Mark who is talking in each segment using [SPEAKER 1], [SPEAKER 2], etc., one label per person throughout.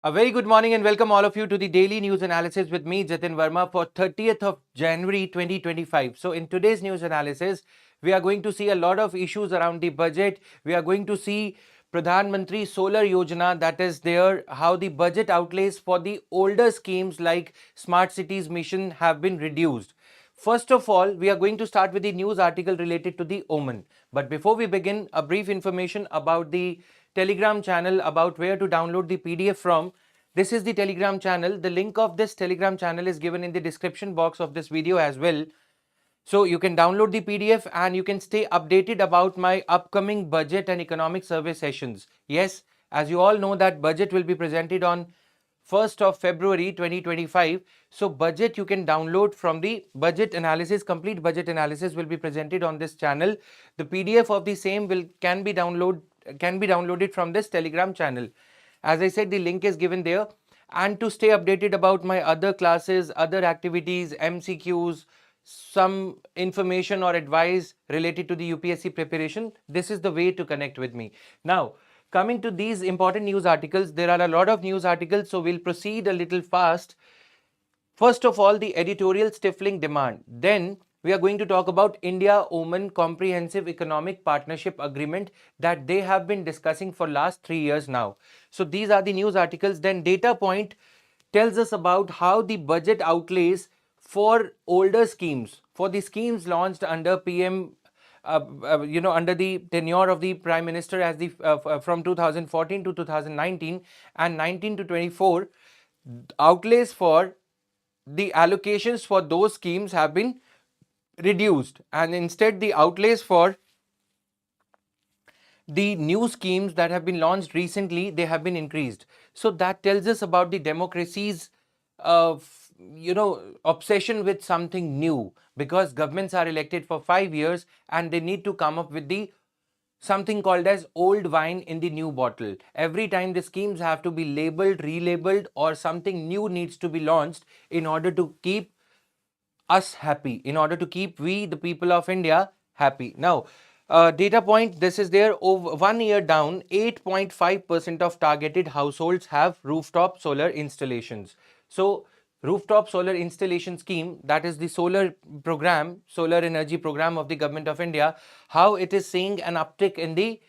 [SPEAKER 1] A very good morning and welcome all of you to the daily news analysis with me, Jatin Verma, for 30th of January 2025. So, in today's news analysis, we are going to see a lot of issues around the budget. We are going to see Pradhan Mantri Solar Yojana that is there, how the budget outlays for the older schemes like Smart Cities Mission have been reduced. First of all, we are going to start with the news article related to the Oman. But before we begin, a brief information about the Telegram channel, about where to download the PDF from. This is the Telegram channel. The link of this Telegram channel is given in the description box of this video as well. So you can download the PDF and you can stay updated about my upcoming budget and economic survey sessions. Yes, as you all know that budget will be presented on 1st of February 2025. So budget you can download from the budget analysis. Complete budget analysis will be presented on this channel. The PDF of the same can be downloaded from this Telegram channel. As I said, the link is given there. And to stay updated about my other classes, other activities, MCQs, some information or advice related to the UPSC preparation, this is the way to connect with me. Now, coming to these important news articles, there are a lot of news articles, so we'll proceed a little fast. First of all, the editorial stifling demand. Then we are going to talk about India-Oman Comprehensive Economic Partnership Agreement that they have been discussing for last 3 years now. So these are the news articles. Then data point tells us about how the budget outlays for older schemes, for the schemes launched under PM, under the tenure of the Prime Minister as the from 2014 to 2019 and 19 to 24, outlays for the allocations for those schemes have been reduced, and instead the outlays for the new schemes that have been launched recently, they have been increased. So that tells us about the democracy's obsession with something new, because governments are elected for 5 years and they need to come up with the something called as old wine in the new bottle. Every time the schemes have to be labeled, relabeled, or something new needs to be launched in order to keep us happy, in order to keep we, the people of India, happy. Now, data point, this is there, over 1 year down, 8.5% of targeted households have rooftop solar installations. So, rooftop solar installation scheme, that is the solar program, solar energy program of the government of India, how it is seeing an uptick in the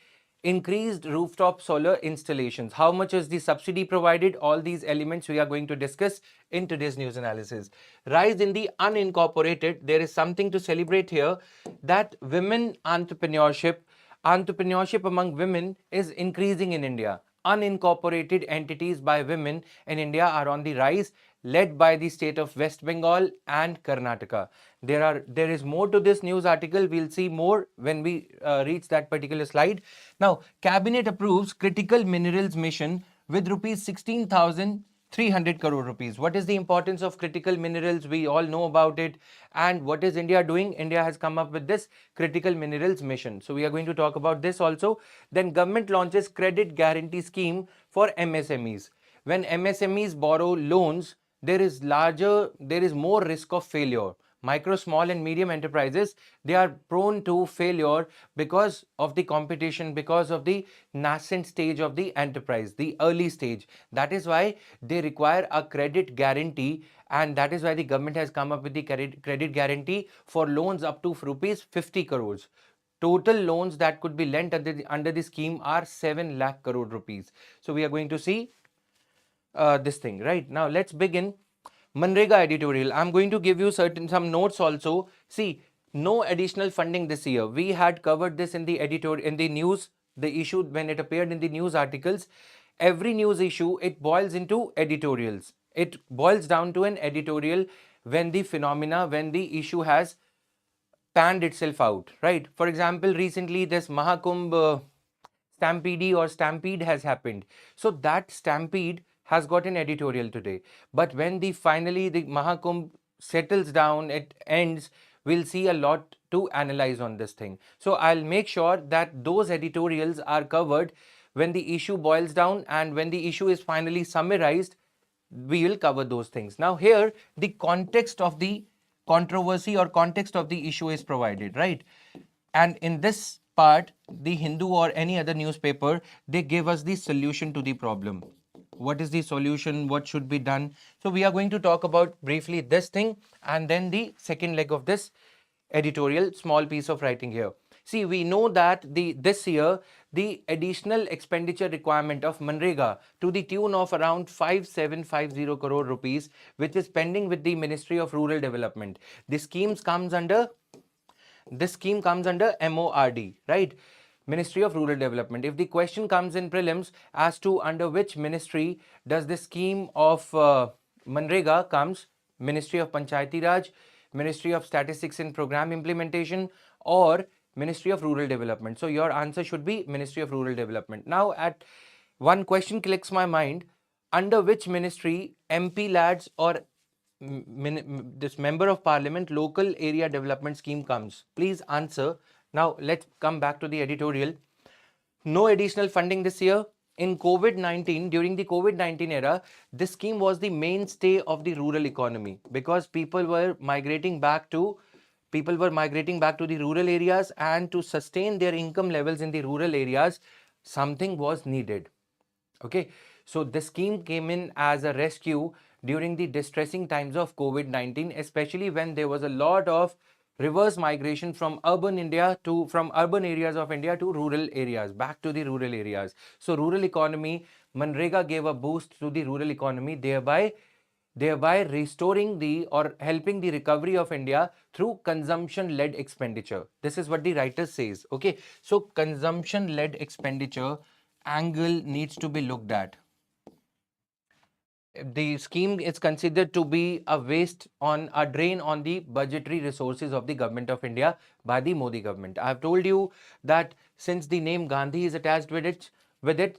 [SPEAKER 1] increased rooftop solar installations. How much is the subsidy provided? All these elements we are going to discuss in today's news analysis. Rise in the unincorporated. There is something to celebrate here, that women entrepreneurship among women is increasing in India. Unincorporated entities by women in India are on the rise, led by the state of West Bengal and Karnataka. There is more to this news article. We'll see more when we reach that particular slide. Now, Cabinet approves critical minerals mission with rupees 16,300 crore rupees. What is the importance of critical minerals? We all know about it. And what is India doing? India has come up with this critical minerals mission. So we are going to talk about this also. Then government launches credit guarantee scheme for MSMEs. When MSMEs borrow loans, there is more risk of failure. Micro, small and medium enterprises, they are prone to failure because of the competition, because of the nascent stage of the enterprise, the early stage. That is why they require a credit guarantee, and that is why the government has come up with the credit guarantee for loans up to rupees 50 crores. Total loans that could be lent under the scheme are 7 lakh crore rupees. So we are going to see this thing right now. Let's begin. MGNREGA editorial. I'm going to give you some notes also. See, no additional funding this year. We had covered this in the news, the issue when it appeared in the news articles. Every news issue, it boils into editorials. It boils down to an editorial when the issue has panned itself out, right? For example, recently this Mahakumbh stampede has happened. So that stampede has got an editorial today. But when finally the Mahakumbh settles down, it ends, we'll see a lot to analyze on this thing. So I'll make sure that those editorials are covered when the issue boils down, and when the issue is finally summarized, we will cover those things. Now here, the context of the controversy or context of the issue is provided, right? And in this part, the Hindu or any other newspaper, they give us the solution to the problem. what is the solution, what should be done. So we are going to talk about briefly this thing, and then the second leg of this editorial, small piece of writing here. See, we know that this year the additional expenditure requirement of MGNREGA to the tune of around 5750 crore rupees, which is pending with the Ministry of Rural Development. This scheme comes under MORD, right? Ministry of Rural Development. If the question comes in prelims as to under which ministry does this scheme of MGNREGA comes, Ministry of Panchayati Raj, Ministry of Statistics and Program Implementation, or Ministry of Rural Development. So your answer should be Ministry of Rural Development. Now, at one question clicks my mind, under which ministry MP lads or this member of parliament local area development scheme comes? Please answer. Now let's come back to the editorial. No additional funding this year. In COVID-19, during the COVID-19 era, this scheme was the mainstay of the rural economy because people were migrating back to the rural areas, and to sustain their income levels in the rural areas, something was needed. Okay, so the scheme came in as a rescue during the distressing times of COVID-19, especially when there was a lot of reverse migration from urban areas of India to rural areas, back to the rural areas. So rural economy, MGNREGA gave a boost to the rural economy, thereby restoring or helping the recovery of India through consumption-led expenditure. This is what the writer says. Okay, so consumption-led expenditure angle needs to be looked at. The scheme is considered to be a drain on the budgetary resources of the government of India by the Modi government. I have told you that since the name Gandhi is attached with it,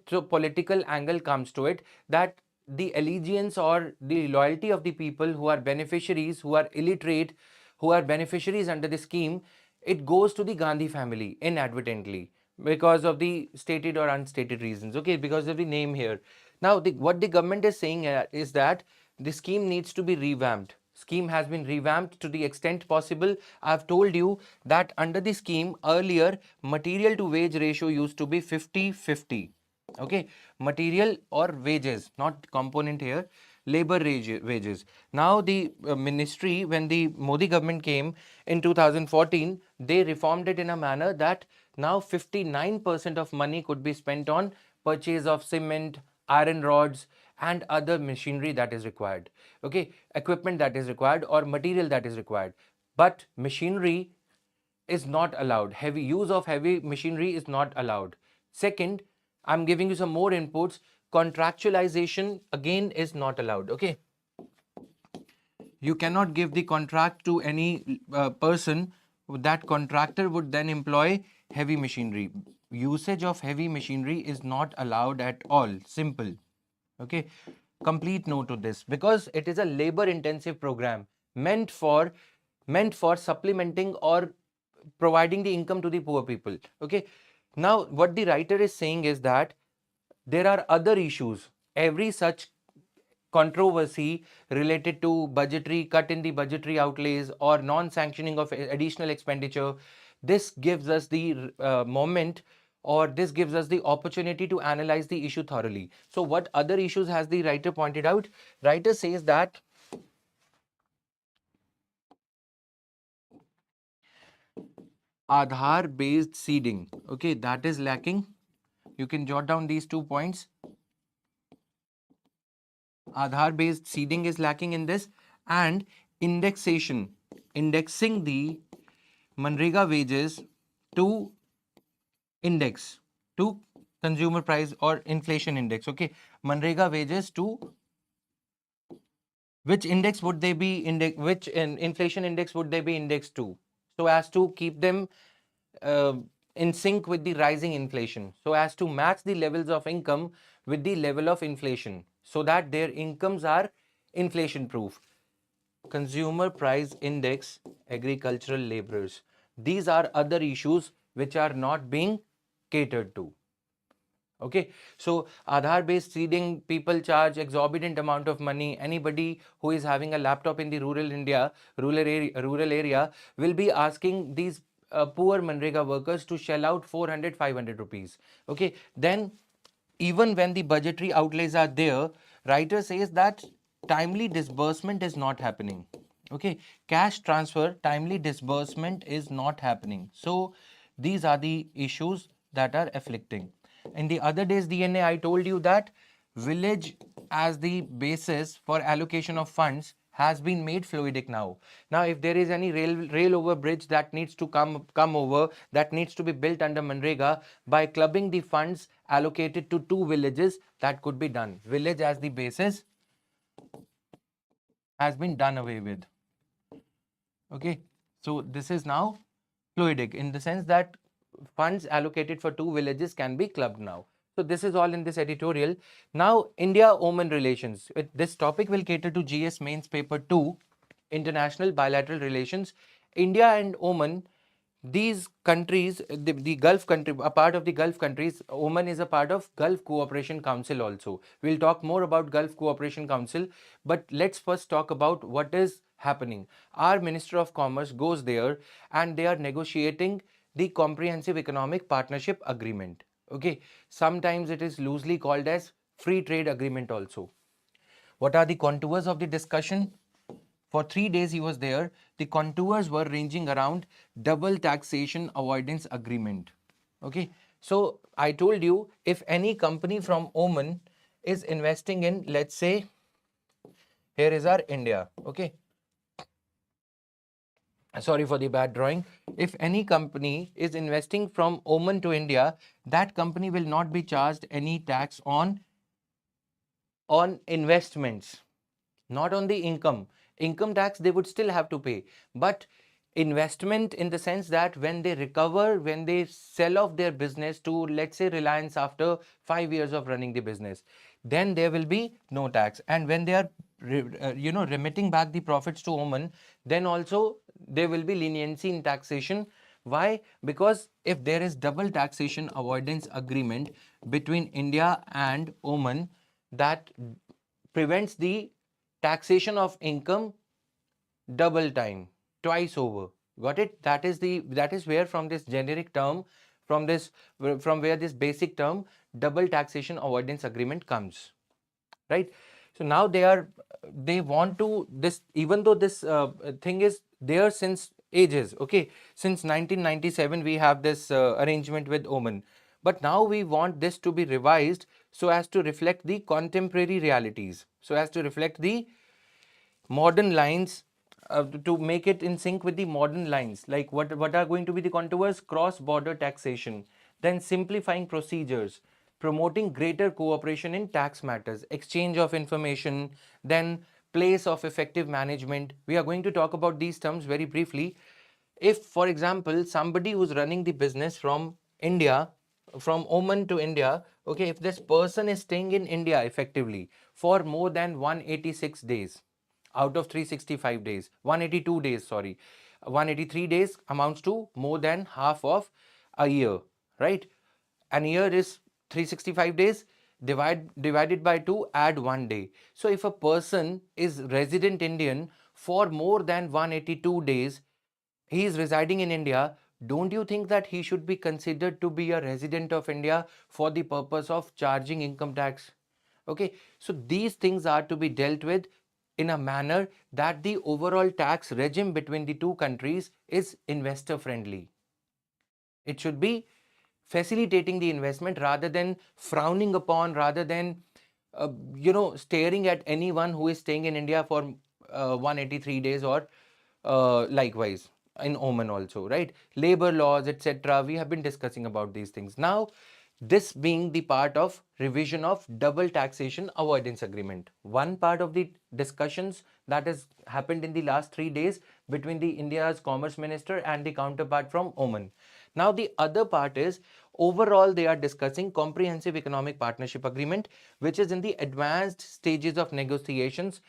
[SPEAKER 1] so political angle comes to it, that the allegiance or the loyalty of the people who are beneficiaries, who are illiterate, who are beneficiaries under the scheme, it goes to the Gandhi family inadvertently because of the stated or unstated reasons. Okay, because of the name here. Now, what the government is saying is that the scheme needs to be revamped. Scheme has been revamped to the extent possible. I've told you that under the scheme earlier, material to wage ratio used to be 50-50. Okay, material or wages, not component here, labor wages. Now the ministry, when the Modi government came in 2014, they reformed it in a manner that now 59% of money could be spent on purchase of cement, iron rods, and other machinery that is required. Okay, equipment that is required or material that is required. But machinery is not allowed. Heavy use of heavy machinery is not allowed. Second, I'm giving you some more inputs. Contractualization again is not allowed. Okay, you cannot give the contract to any person. That contractor would then employ heavy machinery. Usage of heavy machinery is not allowed at all. Simple. Okay, complete no to this, because it is a labor intensive program meant for supplementing or providing the income to the poor people. Okay, now what the writer is saying is that there are other issues. Every such controversy related to budgetary cut in the budgetary outlays or non-sanctioning of additional expenditure, this gives us the moment, or this gives us the opportunity to analyze the issue thoroughly. So what other issues has the writer pointed out? Writer says that Aadhaar based seeding, okay, that is lacking. You can jot down these 2 points. Aadhaar based seeding is lacking in this, and indexing the MGNREGA wages to index, to consumer price or inflation index. Okay, MGNREGA wages to which index would they be which inflation index would they be indexed to, so as to keep them uh, in sync with the rising inflation, so as to match the levels of income with the level of inflation, so that their incomes are inflation proof. Consumer price index, agricultural laborers, these are other issues which are not being catered to. Okay, so Aadhaar based seeding, people charge exorbitant amount of money. Anybody who is having a laptop in the rural area will be asking these poor MGNREGA workers to shell out 400-500 rupees. Okay, then even when the budgetary outlays are there, writer says that timely disbursement is not happening. Okay, cash transfer, timely disbursement is not happening. So these are the issues that are afflicting. In the other day's DNA, I told you that village as the basis for allocation of funds has been made fluidic now. Now, if there is any rail over bridge that needs to come over, that needs to be built under MGNREGA, by clubbing the funds allocated to 2 villages, that could be done. Village as the basis has been done away with. Okay, so this is now fluidic in the sense that funds allocated for 2 villages can be clubbed now. So this is all in this editorial. Now, India-Oman relations. This topic will cater to GS Mains Paper 2, International Bilateral Relations. India and Oman, these countries, the Gulf country, a part of the Gulf countries, Oman is a part of Gulf Cooperation Council also. We'll talk more about Gulf Cooperation Council, but let's first talk about what is happening. Our Minister of Commerce goes there and they are negotiating the Comprehensive Economic Partnership Agreement. Okay, sometimes it is loosely called as Free Trade Agreement also. What are the contours of the discussion? For 3 days he was there. The contours were ranging around double taxation avoidance agreement. Okay, so I told you, if any company from Oman is investing in, let's say, here is our India. Okay, sorry for the bad drawing. If any company is investing from Oman to India, that company will not be charged any tax on investments, not on the income. Income tax they would still have to pay, but investment in the sense that when they recover, when they sell off their business to, let's say, Reliance after 5 years of running the business, then there will be no tax. And when they are remitting back the profits to Oman, then also there will be leniency in taxation. Why? Because if there is double taxation avoidance agreement between India and Oman, that prevents the taxation of income double time, twice over. Got it? That is where from this generic term, from where this basic term double taxation avoidance agreement comes, right? So now they want to this, even though this thing is there since ages. Okay, since 1997 we have this arrangement with Oman, but now we want this to be revised so as to reflect the contemporary realities, so as to reflect the modern lines, to make it in sync with the modern lines. Like what are going to be the contours? Cross border taxation, then simplifying procedures, promoting greater cooperation in tax matters, exchange of information, then place of effective management. We are going to talk about these terms very briefly. If, for example, somebody who's running the business from India, from Oman to India, okay, if this person is staying in India effectively for more than 186 days out of 365 days, 182 days, sorry, 183 days amounts to more than half of a year, right? An year is 365 days, divided by 2, add 1 day. So if a person is resident Indian for more than 182 days, he is residing in India, don't you think that he should be considered to be a resident of India for the purpose of charging income tax? Okay, so these things are to be dealt with in a manner that the overall tax regime between the two countries is investor friendly. It should be facilitating the investment rather than frowning upon, rather than staring at anyone who is staying in India for 183 days, or likewise in Oman also, right? Labor laws, etc. We have been discussing about these things. Now, this being the part of revision of double taxation avoidance agreement. One part of the discussions that has happened in the last 3 days between the India's commerce minister and the counterpart from Oman. Now the other part is, overall they are discussing comprehensive economic partnership agreement, which is in the advanced stages of negotiations,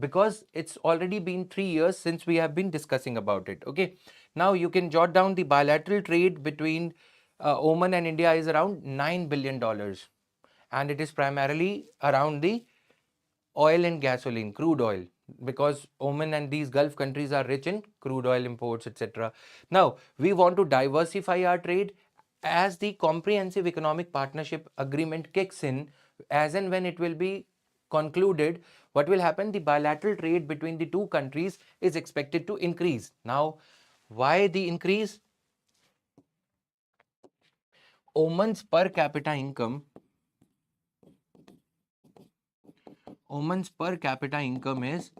[SPEAKER 1] because it's already been 3 years since we have been discussing about it. Okay, now you can jot down the bilateral trade between Oman and India is around $9 billion, and it is primarily around the oil and gasoline, crude oil, because Oman and these Gulf countries are rich in crude oil imports, etc. Now we want to diversify our trade as the comprehensive economic partnership agreement kicks in, as and when it will be concluded, what will happen? The bilateral trade between the two countries is expected to increase. Now, why the increase? Oman's per capita income is,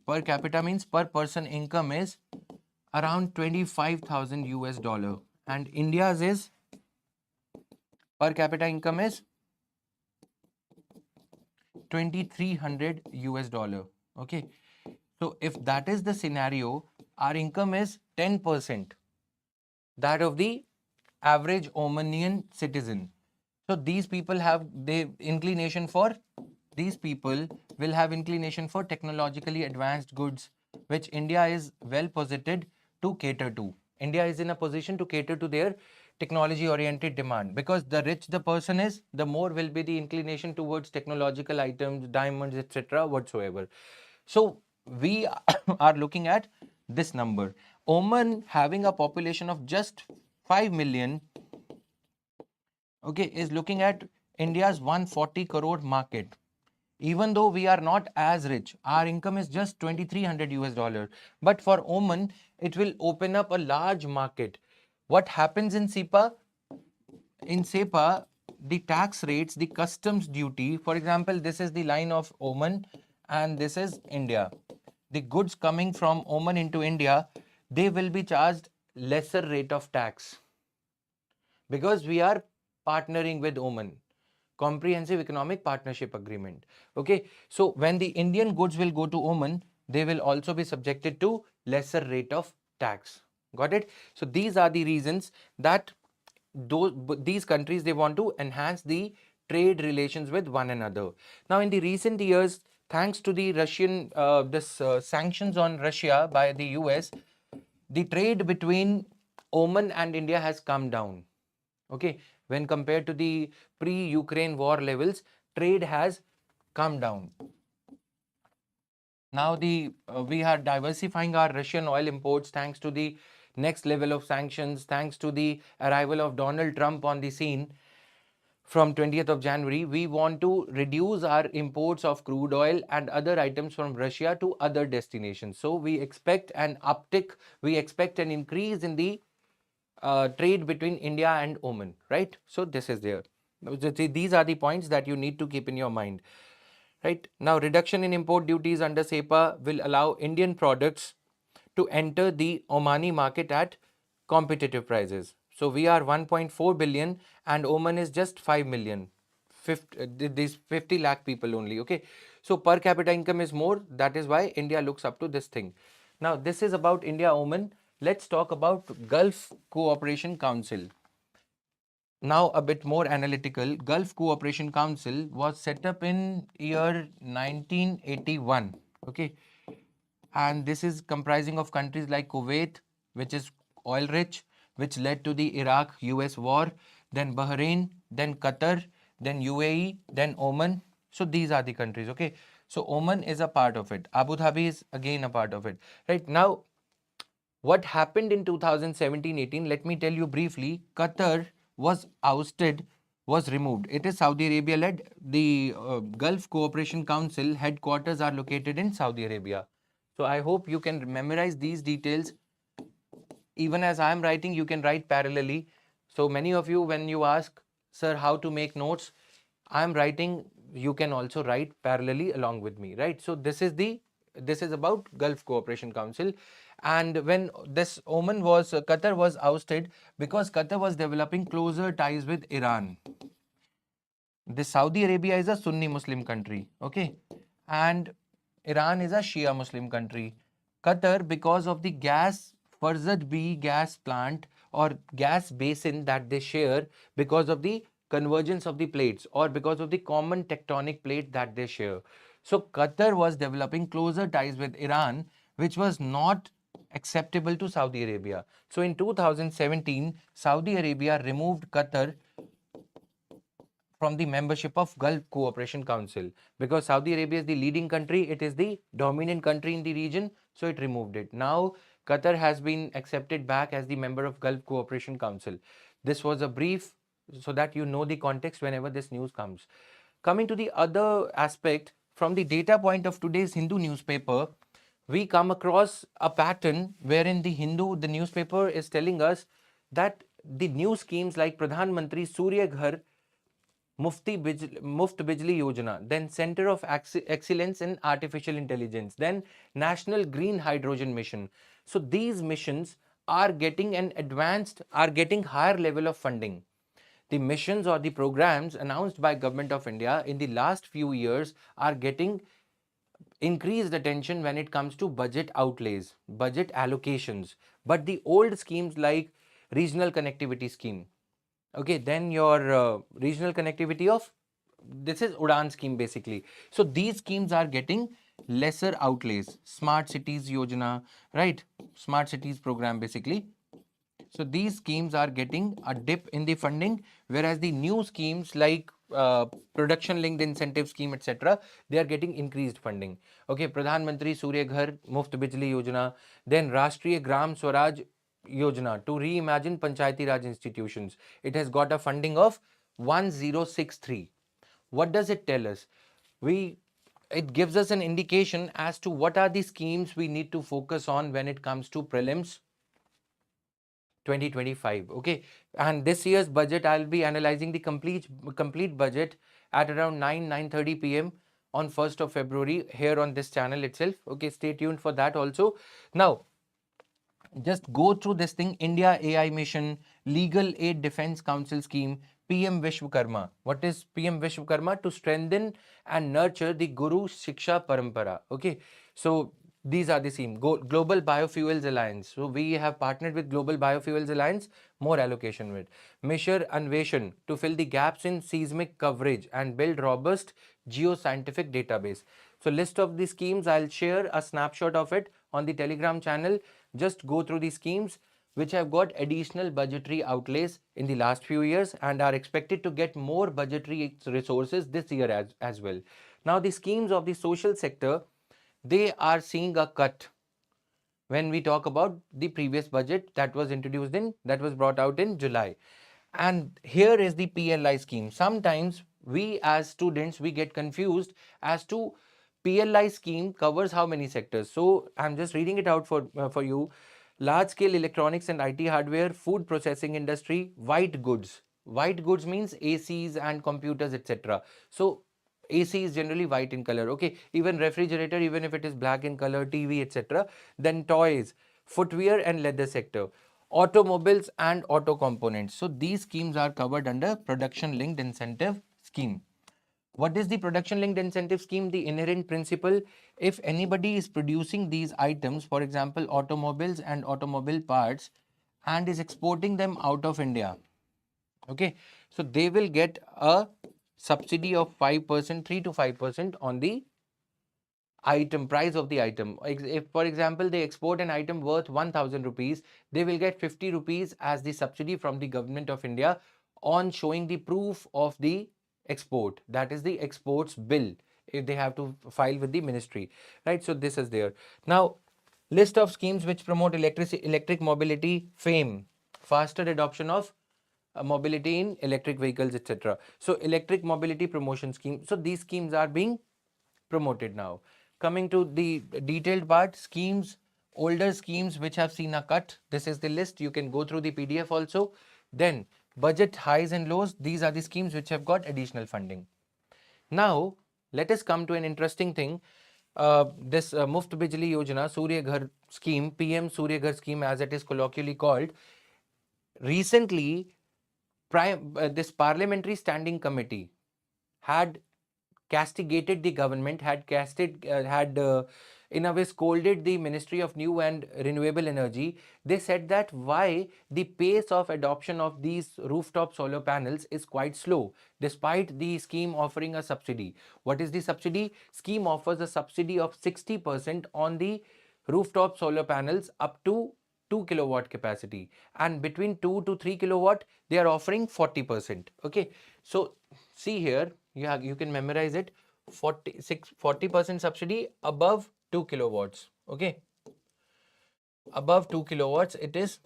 [SPEAKER 1] per capita means per person income is around 25,000 US dollar, and India's is per capita income is 2,300 US dollar. Okay, so if that is the scenario, our income is 10% that of the average Omanian citizen. So these people have these people will have inclination for technologically advanced goods, which India is well positioned to cater to. India is in a position to cater to their technology oriented demand, because the rich the person is, the more will be the inclination towards technological items, diamonds, etc. whatsoever. So we are looking at this number. Oman, having a population of just 5 million, okay, is looking at India's 140 crore market. Even though we are not as rich, our income is just 2,300 US dollar. But for Oman, it will open up a large market. What happens in SEPA? In SEPA, the tax rates, the customs duty, for example, this is the line of Oman and this is India. The goods coming from Oman into India, they will be charged lesser rate of tax, because we are partnering with Oman. Comprehensive economic partnership agreement. Okay, so when the Indian goods will go to Oman, they will also be subjected to lesser rate of tax. Got it? So these are the reasons that these countries, they want to enhance the trade relations with one another. Now, in the recent years, thanks to the Russian sanctions on Russia by the US, the trade between Oman and India has come down. Okay, when compared to the pre-Ukraine war levels, trade has come down. Now we are diversifying our Russian oil imports thanks to the next level of sanctions, thanks to the arrival of Donald Trump on the scene from 20th of January. We want to reduce our imports of crude oil and other items from Russia to other destinations. So we expect an uptick, we expect an increase in the trade between India and Oman, right? So this is there. These are the points that you need to keep in your mind, right? Now, reduction in import duties under SEPA will allow Indian products to enter the Omani market at competitive prices. So we are 1.4 billion and Oman is just 5 million. These 50 lakh people only, okay? So per capita income is more. That is why India looks up to this thing. Now, this is about India-Oman. Let's talk about Gulf Cooperation Council. Now, a bit more analytical. Gulf Cooperation Council was set up in year 1981, okay? And this is comprising of countries like Kuwait, which is oil rich, which led to the Iraq-US war, then Bahrain, then Qatar, then UAE, then Oman. So these are the countries, okay? So Oman is a part of it. Abu Dhabi is again a part of it, right? Now, what happened in 2017-18? Let me tell you briefly. Qatar was ousted, was removed. It is Saudi Arabia led. The Gulf Cooperation Council headquarters are located in Saudi Arabia. So I hope you can memorize these details. Even as I am writing, you can write parallelly. So many of you, when you ask, sir, how to make notes, I am writing, you can also write parallelly along with me, right? So this is about Gulf Cooperation Council. And when this Qatar was ousted because Qatar was developing closer ties with Iran. This Saudi Arabia is a Sunni Muslim country, okay? And Iran is a Shia Muslim country. Qatar, because of the Farzad B gas plant or gas basin that they share, because of the convergence of the plates or because of the common tectonic plate that they share. So Qatar was developing closer ties with Iran, which was not acceptable to Saudi Arabia. So in 2017, Saudi Arabia removed Qatar from the membership of Gulf Cooperation Council, because Saudi Arabia is the leading country, it is the dominant country in the region, so it removed it. Now Qatar has been accepted back as the member of Gulf Cooperation Council. This was a brief so that you know the context whenever this news comes. Coming to the other aspect, from the data point of today's Hindu newspaper, we come across a pattern wherein the Hindu, the newspaper, is telling us that the new schemes like Pradhan Mantri Surya Ghar Muft Bijli Yojana, then Center of Excellence in Artificial Intelligence, then National Green Hydrogen Mission. So these missions are getting getting higher level of funding. The missions or the programs announced by Government of India in the last few years are getting increased attention when it comes to budget outlays, budget allocations. But the old schemes like regional connectivity scheme, okay, then your regional connectivity of this is Udan scheme basically. So these schemes are getting lesser outlays. Smart cities yojana, right? Smart cities program basically. So these schemes are getting a dip in the funding, whereas the new schemes like production linked incentive scheme, etc., they are getting increased funding. Okay, Pradhan Mantri Surya Ghar Muft Bijli Yojana, then Rashtriya Gram Swaraj Yojana to reimagine Panchayati Raj institutions. It has got a funding of 1063. What does it tell us? It gives us an indication as to what are the schemes we need to focus on when it comes to prelims 2025. Okay, and this year's budget I'll be analyzing the complete budget at around 9:30 p.m. on 1st of February here on this channel itself. Okay, stay tuned for that also. Now just go through this thing: India AI Mission, Legal Aid Defense Council Scheme, PM Vishwakarma. What is PM Vishwakarma? To strengthen and nurture the Guru Shiksha Parampara. Okay, so these are the scheme. Global Biofuels Alliance. So we have partnered with Global Biofuels Alliance, more allocation with Mishra Anveshan to fill the gaps in seismic coverage and build robust geoscientific database. So list of the schemes, I'll share a snapshot of it on the Telegram channel. Just go through the schemes which have got additional budgetary outlays in the last few years and are expected to get more budgetary resources this year as well. Now the schemes of the social sector, they are seeing a cut when we talk about the previous budget that was brought out in July. And here is the PLI scheme. Sometimes we as students, we get confused as to PLI scheme covers how many sectors. So I'm just reading it out for you. Large scale electronics and IT hardware, food processing industry, white goods. White goods means ACs and computers, etc. So AC is generally white in color. Okay, even refrigerator, even if it is black in color, TV, etc. Then toys, footwear and leather sector, automobiles and auto components. So these schemes are covered under production linked incentive scheme. What is the production linked incentive scheme? The inherent principle: if anybody is producing these items, for example automobiles and automobile parts, and is exporting them out of India, okay, so they will get a subsidy of 5%, 3 to 5% on the item price of the item. If for example they export an item worth 1000 rupees, they will get 50 rupees as the subsidy from the government of India on showing the proof of the export, that is the exports bill, if they have to file with the ministry, right? So this is there. Now list of schemes which promote electric mobility, FAME, faster adoption of mobility in electric vehicles, etc. So electric mobility promotion scheme. So these schemes are being promoted now. Coming to the detailed part, schemes, older schemes which have seen a cut. This is the list. You can go through the PDF also. Then budget highs and lows. These are the schemes which have got additional funding. Now let us come to an interesting thing. This Muft Bijli Yojana, Surya Ghar scheme, PM Surya Ghar scheme as it is colloquially called. Recently, this parliamentary standing committee had castigated the government, had in a way scolded the Ministry of New and Renewable Energy. They said that why the pace of adoption of these rooftop solar panels is quite slow, despite the scheme offering a subsidy. What is the subsidy? Scheme offers a subsidy of 60% on the rooftop solar panels up to 2 kilowatt capacity, and between 2 to 3 kilowatt they are offering 40%. Okay, so see here, you can memorize it: 40% subsidy above 2 kilowatts. Okay, Above 2 kilowatts, it is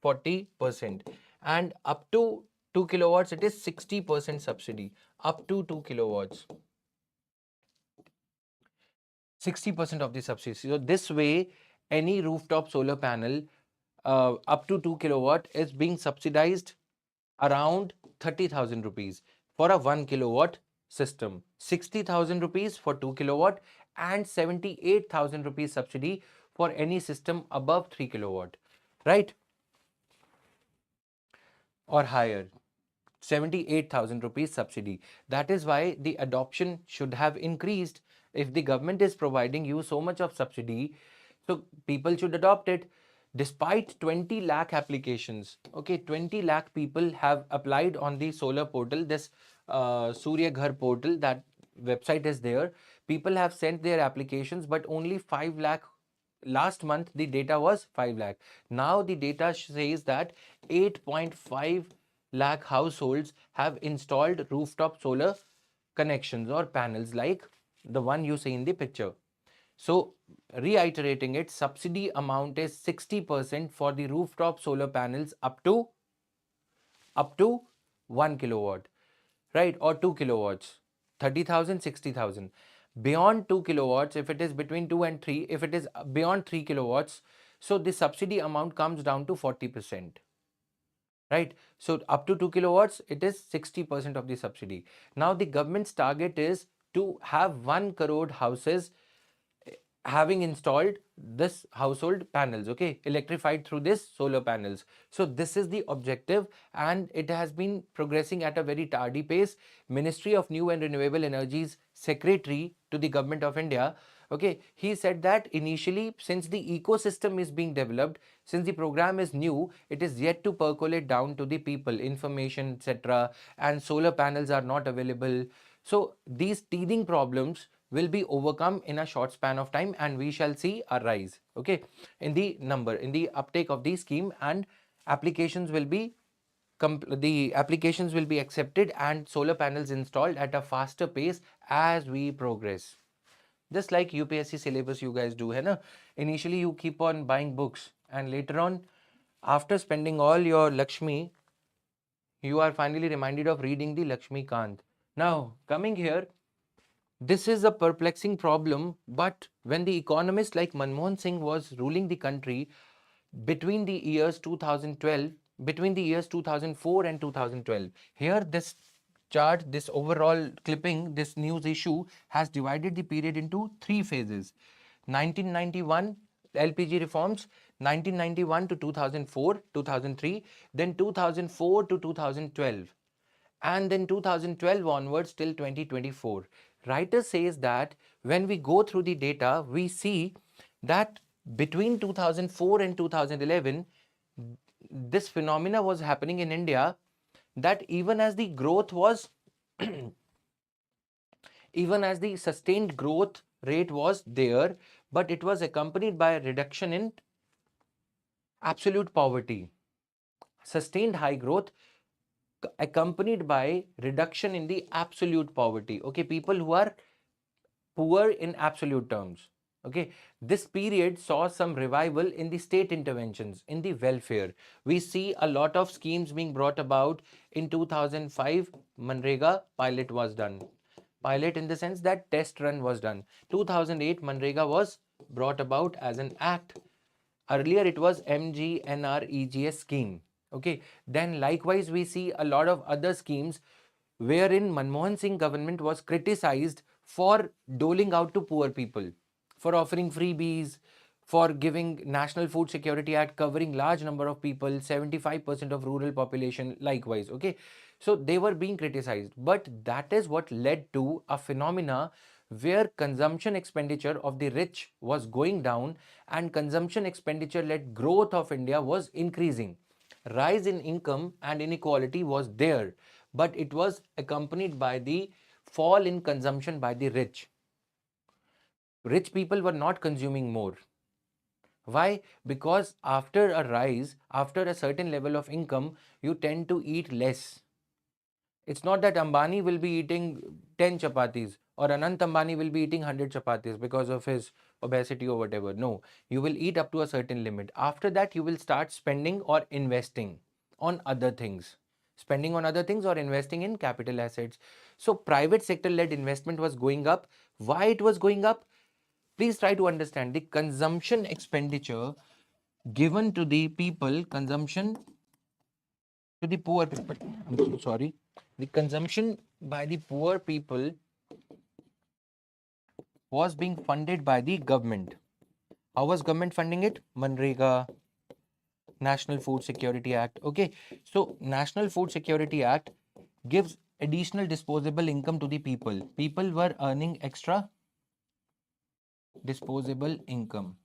[SPEAKER 1] 40%. And up to 2 kilowatts, it is 60% subsidy. Up to 2 kilowatts. 60% of the subsidy. So this way, any rooftop solar panel up to 2 kilowatt is being subsidized around 30,000 rupees for a 1 kilowatt system, 60,000 rupees for 2 kilowatt, and 78,000 rupees subsidy for any system above 3 kilowatt, right? Or higher. 78,000 rupees subsidy. That is why the adoption should have increased. If the government is providing you so much of subsidy, so people should adopt it. Despite 20 lakh applications, okay, 20 lakh people have applied on the solar portal, this Surya Ghar portal, that website is there. People have sent their applications, but only 5 lakh. Last month the data was 5 lakh. Now the data says that 8.5 lakh households have installed rooftop solar connections or panels like the one you see in the picture. So reiterating it, subsidy amount is 60% for the rooftop solar panels up to 1 kilowatt, right? Or 2 kilowatts, 30,000, 60,000. Beyond 2 kilowatts, if it is between 2 and 3, if it is beyond 3 kilowatts, so the subsidy amount comes down to 40%. Right? So up to 2 kilowatts, it is 60% of the subsidy. Now the government's target is to have 1 crore houses having installed this household panels, okay, electrified through this solar panels. So this is the objective, and it has been progressing at a very tardy pace. Ministry of New and Renewable Energies secretary to the government of India, okay, he said that initially, since the ecosystem is being developed, since the program is new, it is yet to percolate down to the people, information, etc., and solar panels are not available. So these teething problems will be overcome in a short span of time, and we shall see a rise, okay, in the number, in the uptake of the scheme, and applications will be accepted and solar panels installed at a faster pace as we progress. Just like UPSC syllabus you guys do, hai na? Initially you keep on buying books, and later on, after spending all your Lakshmi, you are finally reminded of reading the Lakshmi Kant. Now coming here, this is a perplexing problem, but when the economist like Manmohan Singh was ruling the country between the years 2012, between the years 2004 and 2012, here this chart, this overall clipping, this news issue has divided the period into three phases. 1991 LPG reforms, 1991 to 2004, 2003, then 2004 to 2012, and then 2012 onwards till 2024. Writer says that when we go through the data, we see that between 2004 and 2011, this phenomena was happening in India, that even as the growth was even as the sustained growth rate was there, but it was accompanied by a reduction in absolute poverty. Sustained high growth accompanied by reduction in the absolute poverty. Okay, people who are poor in absolute terms. Okay, this period saw some revival in the state interventions in the welfare. We see a lot of schemes being brought about. In 2005, MGNREGA pilot was done. Pilot in the sense that test run was done. 2008, MGNREGA was brought about as an act. Earlier it was MGNREGA scheme. Okay, then likewise we see a lot of other schemes wherein Manmohan Singh government was criticized for doling out to poor people, for offering freebies, for giving National Food Security Act covering large number of people, 75% of rural population likewise, okay. So they were being criticized, but that is what led to a phenomena where consumption expenditure of the rich was going down and consumption expenditure led growth of India was increasing. Rise in income and inequality was there, but it was accompanied by the fall in consumption by the rich. Rich people were not consuming more. Why? Because after a rise, after a certain level of income, you tend to eat less. It's not that Ambani will be eating 10 chapatis or Anant Ambani will be eating 100 chapatis because of his obesity or whatever. No, you will eat up to a certain limit. After that, you will start spending or investing on other things. Spending on other things or investing in capital assets. So private sector led investment was going up. Why it was going up? Please try to understand the consumption expenditure given to the people, consumption to the poor people. I'm so sorry. The consumption by the poor people was being funded by the government. How was government funding it? MGNREGA, National Food Security Act. Okay, so National Food Security Act gives additional disposable income to the people. People were earning extra disposable income.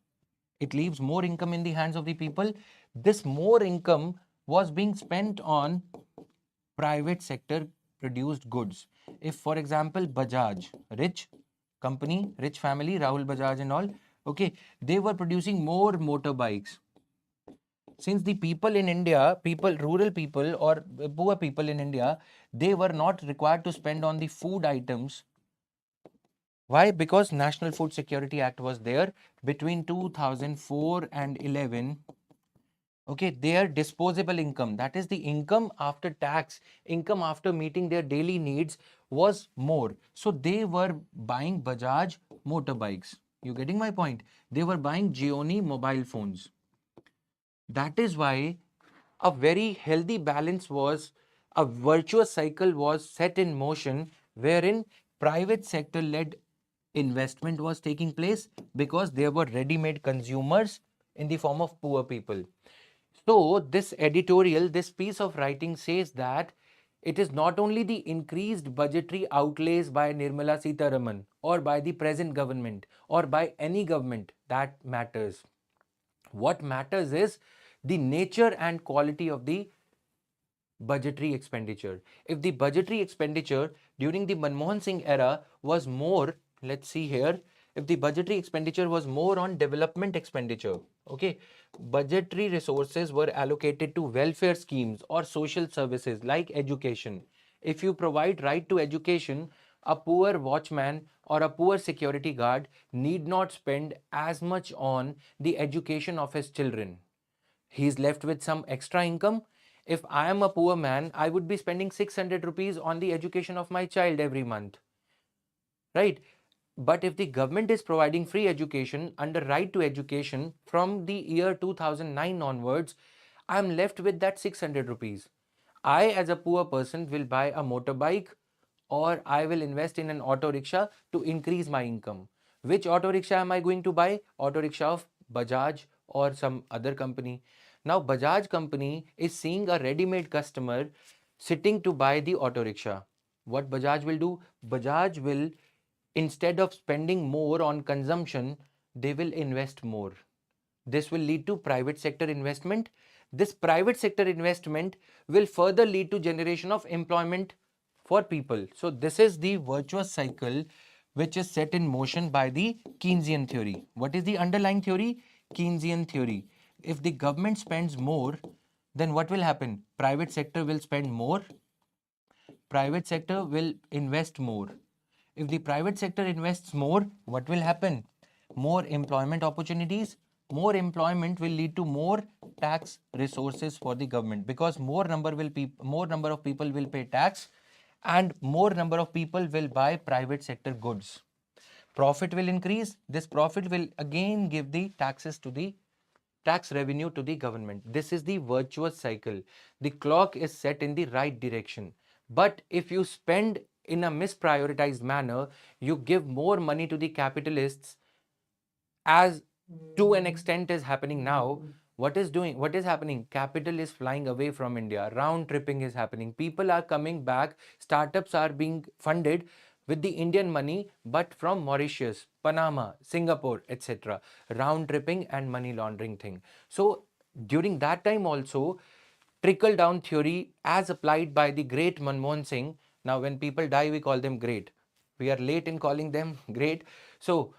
[SPEAKER 1] It leaves more income in the hands of the people. This more income was being spent on private sector produced goods. If, for example, Bajaj, rich company, rich family, Rahul Bajaj and all, okay, they were producing more motorbikes. Since the people in India, rural people or poor people in India, they were not required to spend on the food items. Why? Because National Food Security Act was there between 2004 and 11. Okay, their disposable income, that is the income after tax, income after meeting their daily needs, was more. So they were buying Bajaj motorbikes. You getting my point? They were buying Xiaomi mobile phones. That is why a very healthy balance was, a virtuous cycle was set in motion, wherein private sector led investment was taking place because there were ready-made consumers in the form of poor people. So this editorial, this piece of writing says that it is not only the increased budgetary outlays by Nirmala Sitharaman or by the present government or by any government that matters. What matters is the nature and quality of the budgetary expenditure. If the budgetary expenditure during the Manmohan Singh era was more, let's see here, if the budgetary expenditure was more on development expenditure, okay, budgetary resources were allocated to welfare schemes or social services like education. If you provide right to education, a poor watchman or a poor security guard need not spend as much on the education of his children. He is left with some extra income. If I am a poor man, I would be spending 600 rupees on the education of my child every month, right? But if the government is providing free education under right to education from the year 2009 onwards, I am left with that 600 rupees. I, as a poor person, will buy a motorbike or I will invest in an auto rickshaw to increase my income. Which auto rickshaw am I going to buy? Auto rickshaw of Bajaj or some other company. Now, Bajaj company is seeing a ready-made customer sitting to buy the auto rickshaw. What Bajaj will do? Bajaj will, instead of spending more on consumption, they will invest more. This will lead to private sector investment. This private sector investment will further lead to generation of employment for people. So this is the virtuous cycle which is set in motion by the Keynesian theory. What is the underlying theory? Keynesian theory. If the government spends more, then what will happen? Private sector will spend more. Private sector will invest more. If the private sector invests more, what will happen? More employment opportunities. More employment will lead to more tax resources for the government, because more number of people will pay tax and more number of people will buy private sector goods. Profit will increase. This profit will again give the taxes to the tax revenue to the government. This is the virtuous cycle. The clock is set in the right direction. But if you spend in a misprioritized manner, you give more money to the capitalists, as to an extent is happening now. What is happening? Capital is flying away from India. Round tripping is happening. People are coming back. Startups are being funded with the Indian money, but from Mauritius, Panama, Singapore, etc. Round tripping and money laundering thing. So during that time also, trickle down theory as applied by the great Manmohan Singh. Now when people die, we call them great. We are late in calling them great. So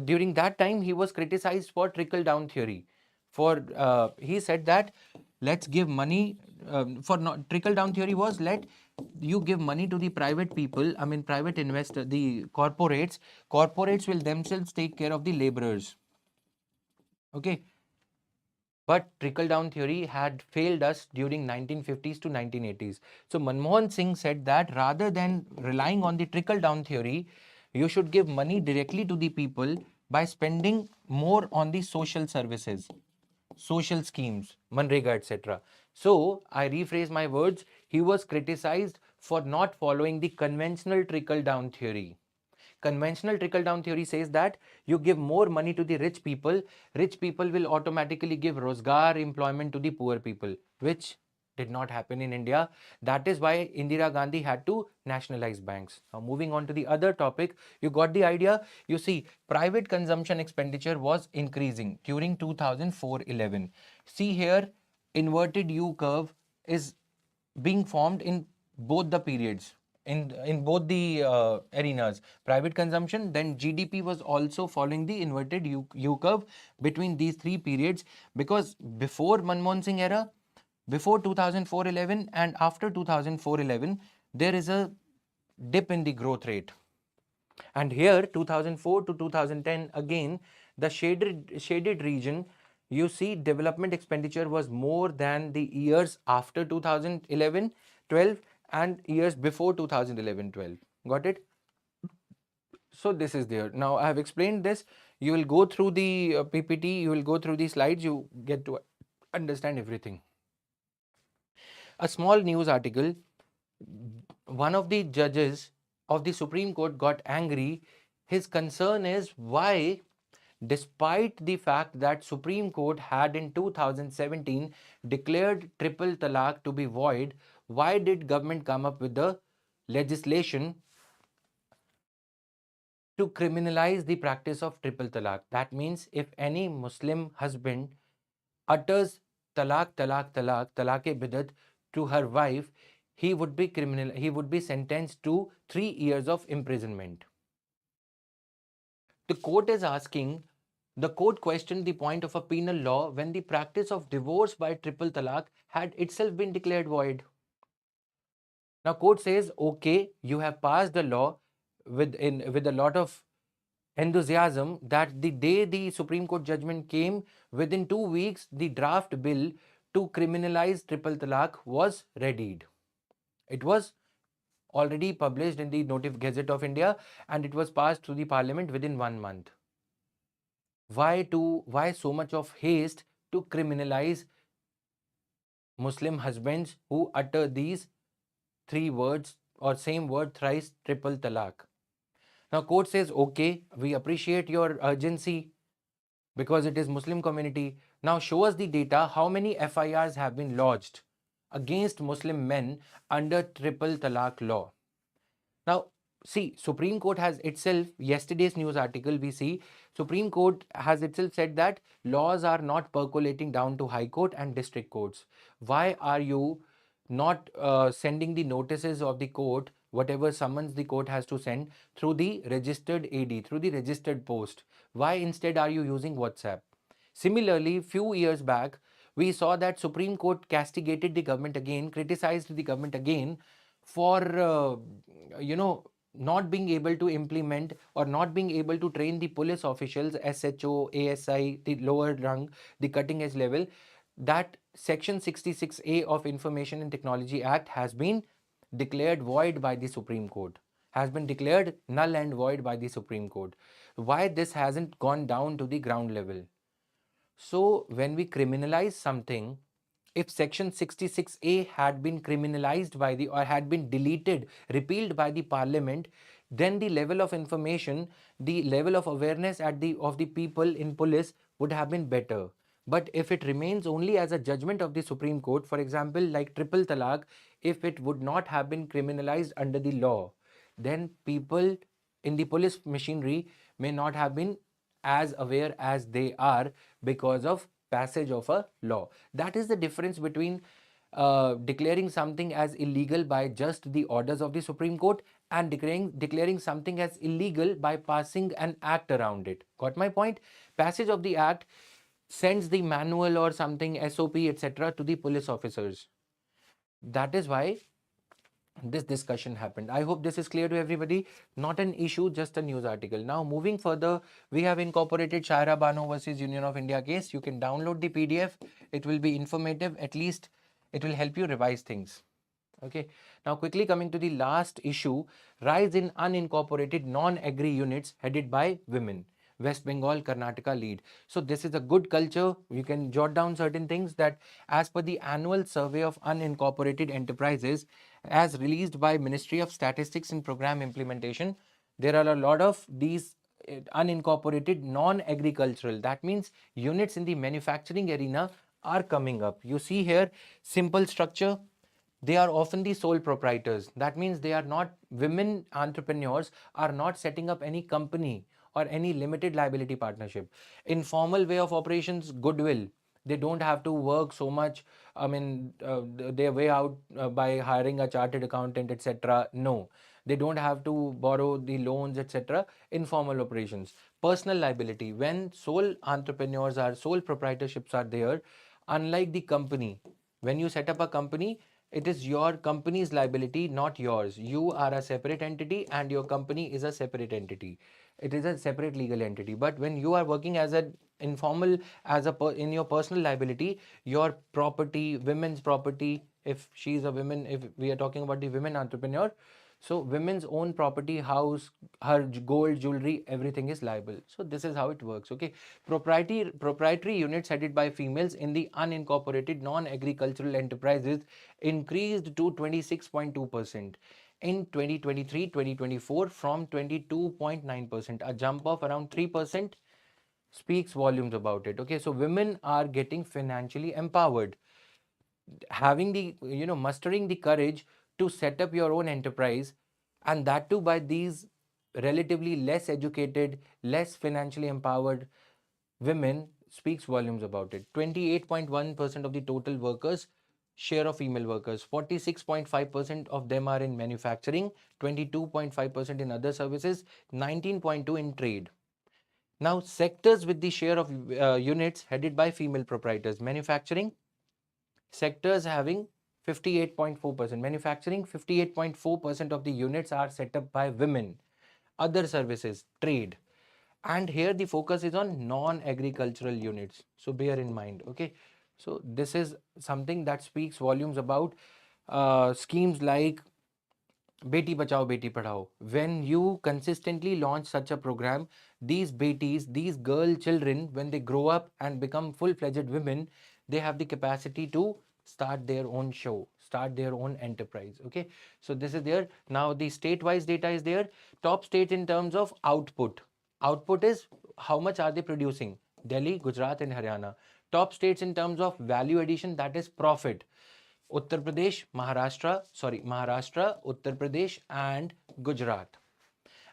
[SPEAKER 1] during that time, he was criticized for trickle down theory. He said that let's give money for trickle down theory was, let you give money to the private people, I mean private investor, the corporates. Corporates will themselves take care of the laborers. Okay. But trickle-down theory had failed us during 1950s to 1980s. So Manmohan Singh said that rather than relying on the trickle-down theory, you should give money directly to the people by spending more on the social services, social schemes, MGNREGA, etc. So I rephrase my words. He was criticized for not following the conventional trickle-down theory. Conventional trickle down theory says that you give more money to the rich people will automatically give rozgar, employment to the poor people, which did not happen in India. That is why Indira Gandhi had to nationalize banks. Now, moving on to the other topic, you got the idea. You see, private consumption expenditure was increasing during 2004-11. See here, inverted U curve is being formed in both the periods, in both the arenas. Private consumption, then GDP was also following the inverted U curve between these three periods, because before Manmohan Singh era, before 2004-11 and after 2004-11, there is a dip in the growth rate. And here 2004 to 2010, again the shaded region, you see development expenditure was more than the years after 2011-12 and years before 2011-12. Got it? So this is there. Now I have explained this. You will go through the PPT, you will go through the slides, you get to understand everything. A small news article, one of the judges of the Supreme Court got angry. His concern is why, despite the fact that Supreme Court had in 2017 declared triple talaq to be void, why did government come up with the legislation to criminalize the practice of triple talaq? That means if any Muslim husband utters talaq, talaq, talaq, talaq-e-bidat to her wife, he would be sentenced to 3 years of imprisonment. The court is asking, the court questioned the point of a penal law when the practice of divorce by triple talaq had itself been declared void. Now court says, okay, you have passed a law with a lot of enthusiasm, that the day the Supreme Court judgment came, within 2 weeks, the draft bill to criminalize triple talaq was readied. It was already published in the Gazette of India and it was passed through the parliament within 1 month. Why so much of haste to criminalize Muslim husbands who utter these 3 words or same word thrice, triple talaq? Now court says, okay, we appreciate your urgency because it is Muslim community. Now show us the data, how many FIRs have been lodged against Muslim men under triple talaq law. Now see, Supreme Court has itself, yesterday's news article we see, Supreme Court has itself said that laws are not percolating down to High Court and district courts. Why are you not sending the notices of the court, whatever summons the court has to send, through the registered AD, through the registered post? Why instead are you using WhatsApp? Similarly, few years back, we saw that Supreme Court castigated the government again, criticized the government again for, not being able to implement or not being able to train the police officials, SHO, ASI, the lower rung, the cutting edge level. That Section 66A of Information and Technology Act has been declared void by the Supreme Court, has been declared null and void by the Supreme Court. Why this hasn't gone down to the ground level? So when we criminalize something, if Section 66A had been criminalized by the, or had been deleted, repealed by the Parliament, then the level of information, the level of awareness of the people in police would have been better. But if it remains only as a judgment of the Supreme Court, for example, like triple talaq, if it would not have been criminalized under the law, then people in the police machinery may not have been as aware as they are because of passage of a law. That is the difference between declaring something as illegal by just the orders of the Supreme Court and declaring something as illegal by passing an act around it. Got my point? Passage of the act sends the manual or something, SOP, etc. to the police officers. That is why this discussion happened. I hope this is clear to everybody. Not an issue, just a news article. Now, moving further, we have incorporated Shaira Bano versus Union of India case. You can download the PDF. It will be informative. At least it will help you revise things. Okay. Now, quickly coming to the last issue, rise in unincorporated non-agri units headed by women. West Bengal, Karnataka lead. So this is a good culture. You can jot down certain things that as per the annual survey of unincorporated enterprises as released by Ministry of Statistics and Program Implementation, there are a lot of these unincorporated non-agricultural, that means units in the manufacturing arena are coming up. You see here simple structure. They are often the sole proprietors. That means they are not, women entrepreneurs are not setting up any company or any limited liability partnership. Informal way of operations, goodwill. They don't have to work so much, I mean, their way out by hiring a chartered accountant, etc. No, they don't have to borrow the loans, etc. Informal operations. Personal liability, when sole entrepreneurs are, sole proprietorships are there, unlike the company, when you set up a company, it is your company's liability, not yours. You are a separate entity and your company is a separate entity. It is a separate legal entity. But when you are working as an informal, as a in your personal liability, your property, women's property, if she is a woman, if we are talking about the women entrepreneur, so women's own property, house, her gold, jewelry, everything is liable. So this is how it works. Okay. Proprietary units headed by females in the unincorporated non-agricultural enterprises increased to 26.2% in 2023-2024 from 22.9%, a jump of around 3% speaks volumes about it. Okay, so women are getting financially empowered, having the, mustering the courage to set up your own enterprise, and that too by these relatively less educated, less financially empowered women, speaks volumes about it. 28.1% of the total workers, share of female workers, 46.5% of them are in manufacturing, 22.5% in other services, 19.2 in trade. Now, sectors with the share of units headed by female proprietors: manufacturing sectors having 58.4%, manufacturing 58.4% of the units are set up by women. Other services, trade, and here the focus is on non-agricultural units, so bear in mind. Okay, so this is something that speaks volumes about schemes like Beti Bachao Beti Padhao. When you consistently launch such a program, these betis, these girl children, when they grow up and become full-fledged women, they have the capacity to start their own show, start their own enterprise. Okay, so this is there. Now the state-wise data is there. Top states in terms of output. Output is how much are they producing? Delhi, Gujarat and Haryana. Top states in terms of value addition, that is profit. Uttar Pradesh, Maharashtra, Uttar Pradesh, and Gujarat.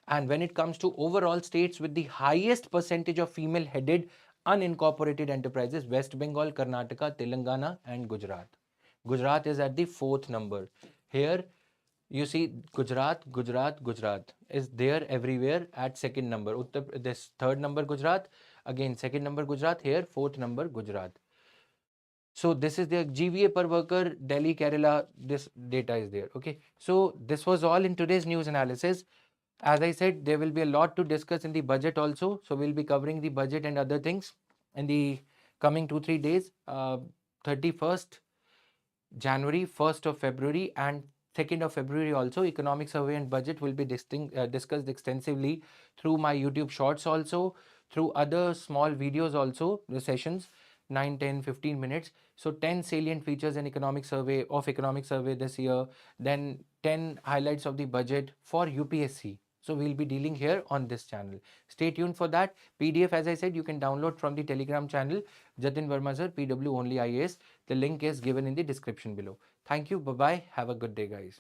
[SPEAKER 1] And when it comes to overall states with the highest percentage of female headed unincorporated enterprises, West Bengal, Karnataka, Telangana, and Gujarat. Gujarat is at the 4th number. Here you see Gujarat is there everywhere at 2nd number. This 3rd number Gujarat, again 2nd number Gujarat, here 4th number Gujarat. So this is their GVA per worker, Delhi, Kerala, this data is there. Okay, so this was all in today's news analysis. As I said, there will be a lot to discuss in the budget also. So we'll be covering the budget and other things in the coming 2-3 days. 31st January, 1st of February, and 2nd of February also, economic survey and budget will be discussed extensively through my YouTube shorts also, through other small videos also, the sessions, 9, 10, 15 minutes. So 10 salient features in economic survey this year, then 10 highlights of the budget for UPSC. So we'll be dealing here on this channel. Stay tuned for that. PDF, as I said, you can download from the Telegram channel, Jatin Verma sir, PW only IAS. The link is given in the description below. Thank you. Bye-bye. Have a good day, guys.